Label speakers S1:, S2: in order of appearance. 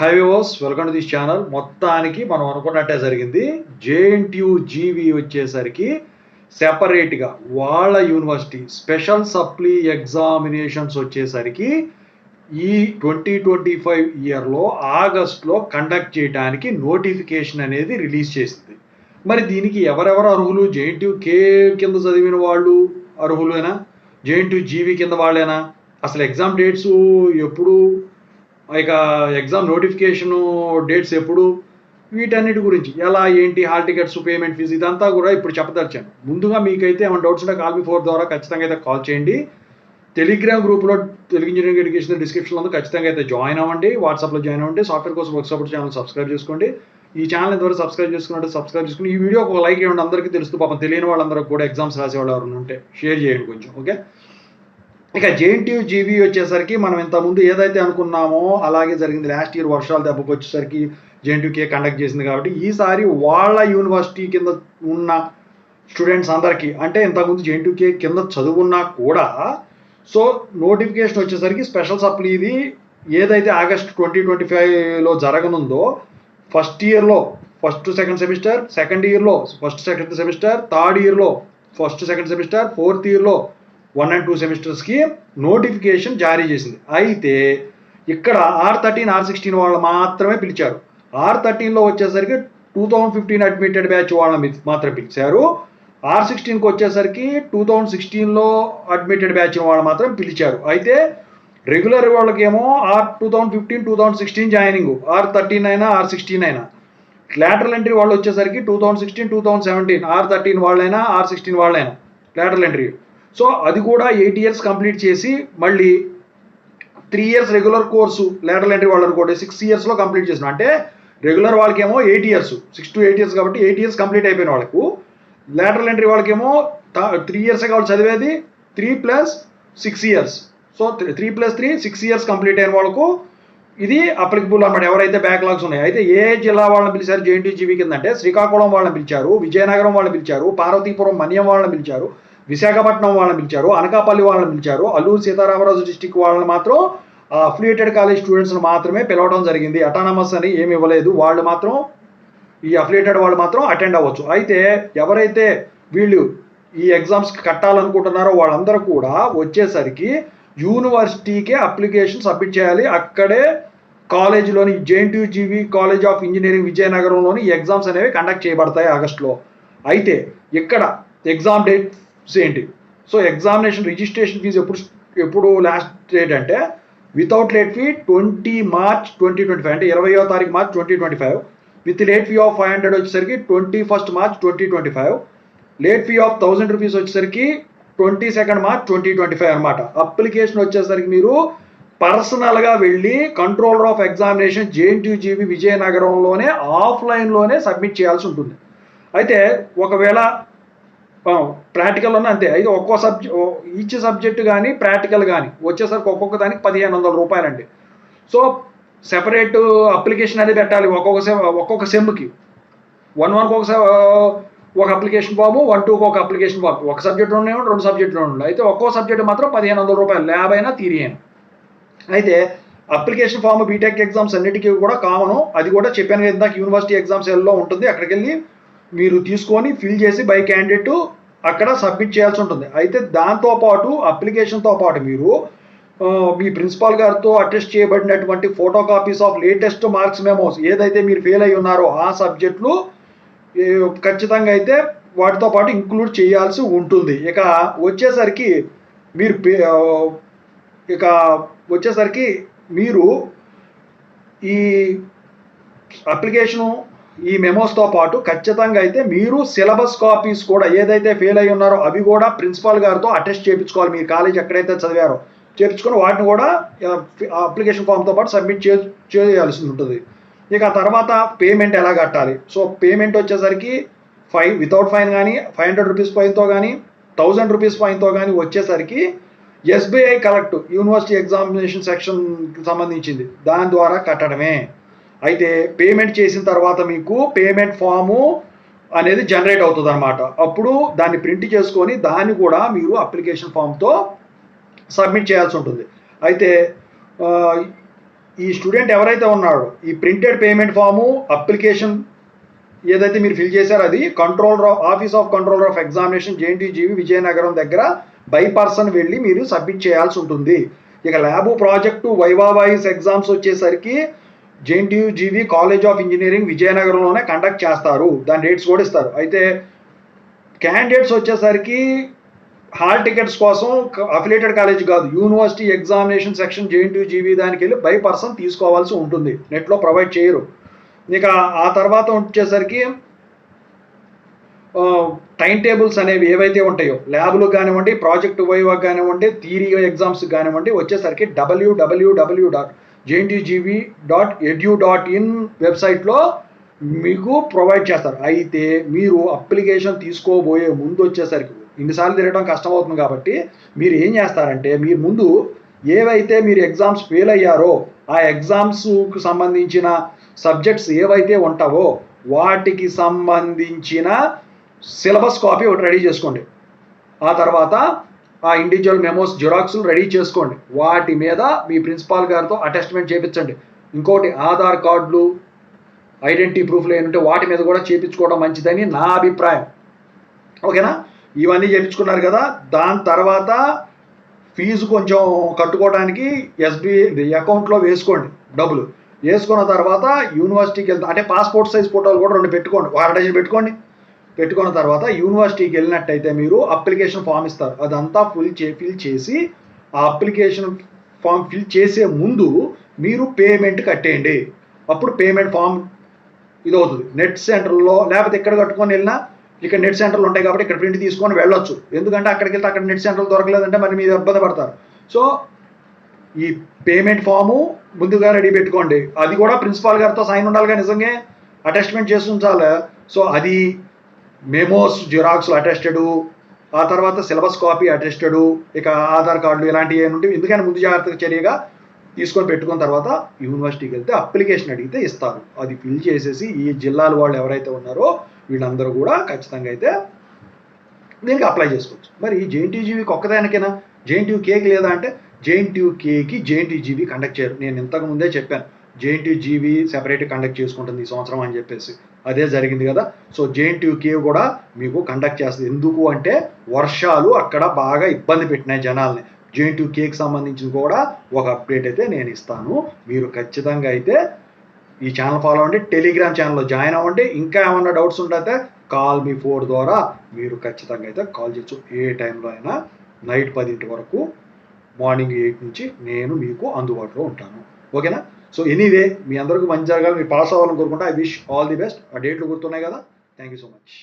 S1: High viewers, welcome to this channel. మొత్తానికి మనం అనుకున్నట్టే జరిగింది. జేఎన్టీయూ జీవీ వచ్చేసరికి సెపరేట్గా వాళ్ళ యూనివర్సిటీ స్పెషల్ సప్లీ ఎగ్జామినేషన్స్ వచ్చేసరికి ఈ 2025 ఇయర్లో ఆగస్ట్లో కండక్ట్ చేయడానికి నోటిఫికేషన్ అనేది రిలీజ్ చేసింది. మరి దీనికి ఎవరెవరు అర్హులు? జేఎన్టీయూ కే కింద చదివిన వాళ్ళు అర్హులేనా? జేఎన్టీయూ జీవీ కింద వాళ్ళేనా? అసలు ఎగ్జామ్ డేట్స్ ఎప్పుడు, ఇక ఎగ్జామ్ నోటిఫికేషన్ డేట్స్ ఎప్పుడు, వీటన్నిటి గురించి ఎలా ఏంటి, హాల్ టికెట్స్, పేమెంట్ ఫీజు, ఇదంతా కూడా ఇప్పుడు చెప్పదలిచాను. ముందుగా మీకైతే ఏమైనా డౌట్స్ ఉంటే కాల్ మీ 4 ద్వారా ఖచ్చితంగా అయితే కాల్ చేయండి. టెలిగ్రామ్ గ్రూప్లో తెలుగు ఇంజనీరింగ్ ఎడ్యుకేషన్ డిస్క్రిప్షన్లో ఉంది, ఖచ్చితంగా అయితే జాయిన్ అవ్వండి. వాట్సాప్లో జాయిన్ అవ్వండి. సాఫ్ట్వేర్ కోసం వర్క్ సపోర్ట్ ఛానల్ సబ్స్క్రైబ్ చేసుకోండి. ఈ ఛానల్ ద్వారా సబ్స్క్రైబ్ చేసుకున్నట్టు సబ్స్క్రైబ్ చేసుకుని ఈ వీడియో ఒక లైక్ ఇవ్వండి. అందరికీ తెలుస్తూ, పాపం తెలియని వాళ్ళందరూ కూడా ఎగ్జామ్స్ రాసేవాళ్ళు ఎవరైనా ఉంటే షేర్ చేయండి కొంచెం, ఓకే. ఇక జేఎన్టీయూ జీవీ వచ్చేసరికి మనం ఇంతకుముందు ఏదైతే అనుకున్నామో అలాగే జరిగింది. లాస్ట్ ఇయర్ వర్షాలు దెబ్బకు వచ్చేసరికి జేఎన్టీయూకే కండక్ట్ చేసింది కాబట్టి ఈసారి వాళ్ళ యూనివర్సిటీ కింద ఉన్న స్టూడెంట్స్ అందరికీ, అంటే ఇంతకుముందు జేఎన్టీయూకే కింద చదువున్నా కూడా, సో నోటిఫికేషన్ వచ్చేసరికి స్పెషల్ సప్లీది ఏదైతే ఆగస్ట్ 2025లో జరగనుందో, ఫస్ట్ ఇయర్లో ఫస్ట్ సెకండ్ సెమిస్టర్, సెకండ్ ఇయర్లో ఫస్ట్ సెకండ్ సెమిస్టర్, థర్డ్ ఇయర్లో ఫస్ట్ సెకండ్ సెమిస్టర్, ఫోర్త్ ఇయర్లో 1 and 2 సెమిస్టర్స్కి నోటిఫికేషన్ జారీ చేసింది. అయితే ఇక్కడ R13, R16 వాళ్ళు మాత్రమే పిలిచారు. R13లో వచ్చేసరికి 2015 అడ్మిటెడ్ బ్యాచ్ వాళ్ళని మాత్రం పిలిచారు. R16కి వచ్చేసరికి 2016లో అడ్మిటెడ్ బ్యాచ్ వాళ్ళు మాత్రం పిలిచారు. అయితే రెగ్యులర్ వాళ్ళకేమో 2015, 2016 జాయినింగ్, R13 అయినా R16 అయినా. లాటరల్ ఎంట్రీ వాళ్ళు వచ్చేసరికి 2016, 2017, R13 వాళ్ళైనా R16 వాళ్ళైనా లాటరల్ ఎంట్రీ. సో అది కూడా 8 years కంప్లీట్ చేసి మళ్ళీ 3 years regular course lateral entry వాళ్ళు అనుకోండి 6 yearsలో కంప్లీట్ చేసిన, అంటే రెగ్యులర్ వాళ్ళకేమో 8 years, 6 to 8 years కాబట్టి 8 years కంప్లీట్ అయిపోయిన వాళ్ళకు, లాటరల్ ఎంట్రీ వాళ్ళకేమో 3 years కాబట్టి చదివేది 3 + 6 years. సో 3 + 3 6 years కంప్లీట్ అయిన వాళ్ళకు ఇది అప్లికబుల్ అన్నమాట, ఎవరైతే బ్యాక్లాగ్స్ ఉన్నాయి. అయితే ఏ జిల్లా వాళ్ళని పిలిచారు జేఎన్టీయూ జీవీ కింద అంటే, శ్రీకాకుళం వాళ్ళని పిలిచారు, విజయనగరం వాళ్ళని పిలిచారు, పార్వతీపురం మన్యం వాళ్ళని పిలిచారు, విశాఖపట్నం వాళ్ళని పిలిచారు, అనకాపల్లి వాళ్ళని పిలిచారు. అల్లూరు సీతారామరాజు డిస్టిక్ వాళ్ళని మాత్రం అఫిలియేటెడ్ కాలేజ్ స్టూడెంట్స్ని మాత్రమే పిలవడం జరిగింది. అటానమస్ అని ఏమి ఇవ్వలేదు. వాళ్ళు మాత్రం, ఈ అఫిలియేటెడ్ వాళ్ళు మాత్రం అటెండ్ అవ్వచ్చు. అయితే ఎవరైతే వీళ్ళు ఈ ఎగ్జామ్స్కి కట్టాలనుకుంటున్నారో వాళ్ళందరూ కూడా వచ్చేసరికి యూనివర్సిటీకే అప్లికేషన్ సబ్మిట్ చేయాలి. అక్కడే కాలేజీలోని JNTU GV college of engineering విజయనగరంలోని ఈ ఎగ్జామ్స్ అనేవి కండక్ట్ చేయబడతాయి ఆగస్టులో. అయితే ఇక్కడ ఎగ్జామ్ డేట్స్ ఏంటి? సో ఎగ్జామినేషన్ రిజిస్ట్రేషన్ ఫీజు ఎప్పుడు లాస్ట్ డేట్ అంటే, వితౌట్ లేట్ ఫీ 20 March 2025, అంటే 20వ తారీఖు March 2025. With late fee of 500 వచ్చేసరికి 21st March 2025. Late fee of 1000 rupees వచ్చేసరికి 22nd March 2025 అనమాట. అప్లికేషన్ వచ్చేసరికి మీరు పర్సనల్గా వెళ్ళి controller of examination JNTU GV విజయనగరంలోనే ఆఫ్లైన్లోనే సబ్మిట్ చేయాల్సి ఉంటుంది. అయితే ఒకవేళ ప్రాక్టికల్లోనే అంతే. అయితే ఈచ్ సబ్జెక్టు కానీ ప్రాక్టికల్ కానీ వచ్చేసరికి ఒక్కొక్క దానికి 1500 రూపాయలండి. సో సెపరేట్ అప్లికేషన్ అనేది పెట్టాలి ఒక్కొక్క సెమ్కి. 1-1కి ఒక అప్లికేషన్ ఫాము, 1-2కి ఒక అప్లికేషన్ ఫామ్. ఒక సబ్జెక్టు ఉన్నాయి, 2 సబ్జెక్టులు ఉన్నాయి. అయితే ఒక్కో సబ్జెక్టు మాత్రం 1500 రూపాయలు, ల్యాబ్ అయినా థియరీ అయినా. అయితే అప్లికేషన్ ఫామ్ బీటెక్ ఎగ్జామ్స్ అన్నిటికీ కూడా కామను. అది కూడా చెప్పాను కదా ఇందాక, యూనివర్సిటీ ఎగ్జామ్స్ ఎల్లో ఉంటుంది. అక్కడికి వెళ్ళి మీరు తీసుకొని ఫిల్ చేసి బై క్యాండిడేట్ అక్కడ సబ్మిట్ చేయాల్సి ఉంటుంది. అయితే దాంతోపాటు అప్లికేషన్తో పాటు మీరు మీ ప్రిన్సిపాల్ గారితో అటెస్ట్ చేయబడినటువంటి photo copies of latus marks memos, ఏదైతే మీరు ఫెయిల్ అయి ఉన్నారో ఆ సబ్జెక్టులు ఖచ్చితంగా అయితే వాటితో పాటు ఇంక్లూడ్ చేయాల్సి ఉంటుంది. ఇక వచ్చేసరికి మీరు ఈ అప్లికేషను, ఈ మెమోస్తో పాటు ఖచ్చితంగా అయితే మీరు సిలబస్ కాపీస్ కూడా ఏదైతే ఫెయిల్ అయి ఉన్నారో అవి కూడా ప్రిన్సిపాల్ గారితో అటెస్ట్ చేయించుకోవాలి. మీరు కాలేజ్ ఎక్కడైతే చదివారో చేయించుకొని వాటిని కూడా అప్లికేషన్ ఫామ్తో పాటు సబ్మిట్ చేయాల్సి ఉంటుంది. ఇక తర్వాత పేమెంట్ ఎలా కట్టాలి? సో పేమెంట్ వచ్చేసరికి వితౌట్ ఫైన్ కానీ, 500 రూపీస్ ఫైన్తో కానీ, 1000 రూపీస్ ఫైన్తో కానీ వచ్చేసరికి ఎస్బీఐ కలెక్ట్ యూనివర్సిటీ ఎగ్జామినేషన్ సెక్షన్కి సంబంధించింది, దాని ద్వారా కట్టడమే. అయితే పేమెంట్ చేసిన తర్వాత మీకు పేమెంట్ ఫాము అనేది జనరేట్ అవుతుంది అనమాట. అప్పుడు దాన్ని ప్రింట్ చేసుకొని దాన్ని కూడా మీరు అప్లికేషన్ ఫామ్తో సబ్మిట్ చేయాల్సి ఉంటుంది. అయితే ఈ స్టూడెంట్ ఎవరైతే ఉన్నాడో ఈ ప్రింటెడ్ పేమెంట్ ఫాము అప్లికేషన్ ఏదైతే మీరు ఫిల్ చేశారో అది office of controller of examination JNTUGV Vizianagaram దగ్గర బై పర్సన్ వెళ్ళి మీరు సబ్మిట్ చేయాల్సి ఉంటుంది. ఇక lab project viva voce exams వచ్చేసరికి జేఎన్టీయూజీవీ కాలేజ్ ఆఫ్ ఇంజనీరింగ్ విజయనగరంలోనే కండక్ట్ చేస్తారు. దాని రేట్స్ కూడా ఇస్తారు. అయితే క్యాండిడేట్స్ వచ్చేసరికి హాల్ టికెట్స్ కోసం అఫిలియేటెడ్ కాలేజ్ కాదు, యూనివర్సిటీ ఎగ్జామినేషన్ సెక్షన్ జేఎన్టీయూజీవీ దానికి వెళ్ళి బై పర్సన్ తీసుకోవాల్సి ఉంటుంది. నెట్లో ప్రొవైడ్ చేయరు. ఇక ఆ తర్వాత వచ్చేసరికి టైం టేబుల్స్ అనేవి ఏవైతే ఉంటాయో ల్యాబ్లు కానివ్వండి, ప్రాజెక్ట్ వైవా కానివ్వండి, థియరీ ఎగ్జామ్స్ కానివ్వండి వచ్చేసరికి www.jntgv.edu.in వెబ్సైట్లో మీకు ప్రొవైడ్ చేస్తారు. అయితే మీరు అప్లికేషన్ తీసుకోబోయే ముందు వచ్చేసరికి ఇన్నిసార్లు తిరగడం కష్టం అవుతుంది కాబట్టి మీరు ఏం చేస్తారంటే మీరు ముందు ఏవైతే మీరు ఎగ్జామ్స్ ఫెయిల్ అయ్యారో ఆ ఎగ్జామ్స్కు సంబంధించిన సబ్జెక్ట్స్ ఏవైతే ఉంటావో వాటికి సంబంధించిన సిలబస్ కాపీ ఒకటి రెడీ చేసుకోండి. ఆ తర్వాత ఆ ఇండివిజువల్ మెమోస్ జిరాక్స్లు రెడీ చేసుకోండి. వాటి మీద మీ ప్రిన్సిపాల్ గారితో అటెస్ట్మెంట్ చేయించండి. ఇంకోటి ఆధార్ కార్డులు, ఐడెంటిటీ ప్రూఫ్లు ఏంటంటే వాటి మీద కూడా చేయించుకోవడం మంచిదని నా అభిప్రాయం. ఓకేనా? ఇవన్నీ చేయించుకున్నారు కదా. దాని తర్వాత ఫీజు కొంచెం కట్టుకోవడానికి ఎస్బీఐ అకౌంట్లో వేసుకోండి. డబ్బులు వేసుకున్న తర్వాత యూనివర్సిటీకి వెళ్తా అంటే పాస్పోర్ట్ సైజ్ ఫోటోలు కూడా 2 పెట్టుకోండి, 1 డజన్ పెట్టుకోండి. పెట్టుకున్న తర్వాత యూనివర్సిటీకి వెళ్ళినట్టయితే మీరు అప్లికేషన్ ఫామ్ ఇస్తారు. అదంతా ఫిల్ చేసి ఆ అప్లికేషన్ ఫామ్ ఫిల్ చేసే ముందు మీరు పేమెంట్ కట్టేయండి. అప్పుడు పేమెంట్ ఫామ్ ఇది అవుతుంది. నెట్ సెంటర్లో లేకపోతే ఎక్కడ కట్టుకొని వెళ్ళినా ఇక్కడ నెట్ సెంటర్లు ఉంటాయి కాబట్టి ఇక్కడ ప్రింట్ తీసుకొని వెళ్ళొచ్చు. ఎందుకంటే అక్కడికి వెళ్తే అక్కడ నెట్ సెంటర్లు దొరకలేదంటే మరి మీరు ఇబ్బంది పడతారు. సో ఈ పేమెంట్ ఫాము ముందుగా రెడీ పెట్టుకోండి. అది కూడా ప్రిన్సిపాల్ గారితో సైన్ ఉండాలిగా, నిజంగా అటెస్ట్మెంట్ చేసి ఉంచాలి. సో అది మెమోస్ జిరాక్స్లు అటెస్టెడు, ఆ తర్వాత సిలబస్ కాపీ అటెస్టెడు, ఇక ఆధార్ కార్డులు ఇలాంటివి ఏమి ఉంటాయి. ఎందుకని ముందు జాగ్రత్తగా చర్యగా తీసుకొని పెట్టుకున్న తర్వాత యూనివర్సిటీకి వెళ్తే అప్లికేషన్ అడిగితే ఇస్తారు. అది ఫిల్ చేసేసి ఈ జిల్లాల వాళ్ళు ఎవరైతే ఉన్నారో వీళ్ళందరూ కూడా ఖచ్చితంగా అయితే దీనికి అప్లై చేసుకోవచ్చు. మరి జేఎన్టీయూజీవీకి ఒక్కదానికైనా జేఎన్టీయూకేకి లేదా అంటే జేఎన్టీయూకేకి జేఎన్టీయూజీవీ కండక్ట్ చేయరు. నేను ఇంతకు ముందే చెప్పాను జేఎన్టీయూజీవీ సెపరేట్ కండక్ట్ చేసుకుంటుంది ఈ సంవత్సరం అని చెప్పేసి. అదే జరిగింది కదా. సో జేఎన్టీయూకే కూడా మీకు కండక్ట్ చేస్తుంది. ఎందుకు అంటే వర్షాలు అక్కడ బాగా ఇబ్బంది పెట్టినాయి జనాల్ని. జేఎన్టీయూకేకి సంబంధించి కూడా ఒక అప్డేట్ అయితే నేను ఇస్తాను. మీరు ఖచ్చితంగా అయితే ఈ ఛానల్ ఫాలో అవ్వండి, టెలిగ్రామ్ ఛానల్లో జాయిన్ అవ్వండి. ఇంకా ఏమన్నా డౌట్స్ ఉంటే కాల్ మీ 4 ద్వారా మీరు ఖచ్చితంగా అయితే కాల్ చేయొచ్చు. ఏ టైంలో అయినా నైట్ 10 వరకు, మార్నింగ్ 8 నుంచి నేను మీకు అందుబాటులో ఉంటాను. ఓకేనా? సో ఎనీవే మీ అందరికీ మంచి జరగాలి, మీరు పాస్ అవ్వాలని కోరుకుంటా. I wish all the best. ఆ డేట్లు గుర్తున్నాయి కదా. Thank you so much.